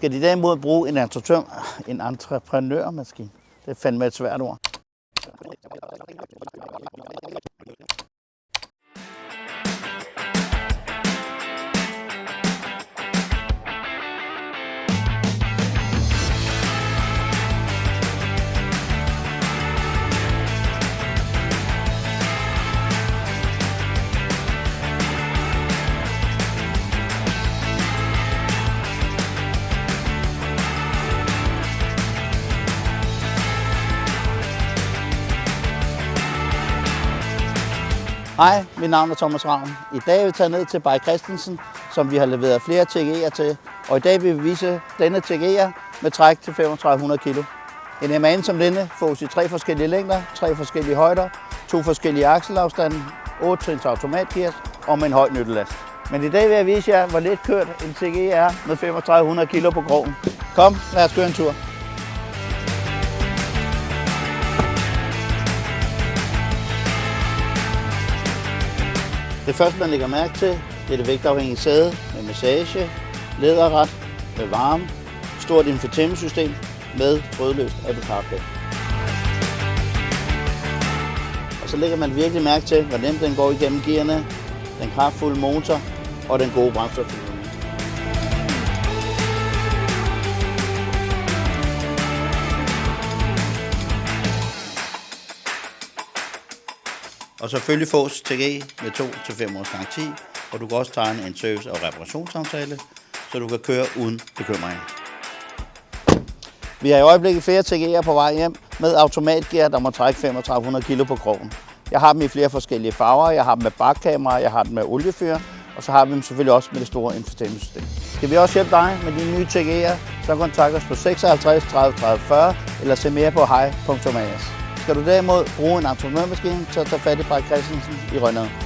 Skal de derimod bruge en entreprenørmaskine? Det er fandme et svært ord. Hej, mit navn er Thomas Ravn. I dag er vi taget ned til Bay Christensen, som vi har leveret flere TGE'er til. Og i dag vil vi vise denne TGE'er med træk til 3500 kg. En MAN som denne fås i 3 forskellige længder, 3 forskellige højder, 2 forskellige akselafstande, 8 trins automatgears og med en høj nyttelast. Men i dag vil jeg vise jer, hvor let kørt en TGE er med 3500 kg på krogen. Kom, lad os køre en tur. Det første, man lægger mærke til, det er det vægtafhængige sæde med massage, læderret med varme, stort infotainmentsystem med trådløst Apple CarPlay. Og så lægger man virkelig mærke til, hvor nemt den går igennem gearne, den kraftfulde motor og den gode brændstoføkonomi. Og selvfølgelig fås TGE med 2 til 5 års garanti, og du kan også tegne en service- og reparationsaftale, så du kan køre uden bekymring. Vi har i øjeblikket flere TGE'er på vej hjem med automatgear, der må trække 3500 kg på krogen. Jeg har dem i flere forskellige farver, jeg har dem med bakkamera, jeg har dem med oliefyr, og så har vi dem selvfølgelig også med det store infotainmentsystem. Skal vi også hjælpe dig med dine nye TGE'er, så kontakt os på 56 30 30 40 eller se mere på hi.as. Skal du derimod bruge en entreprenørmaskine, så tag fat i Bay Christensen i Rønnede.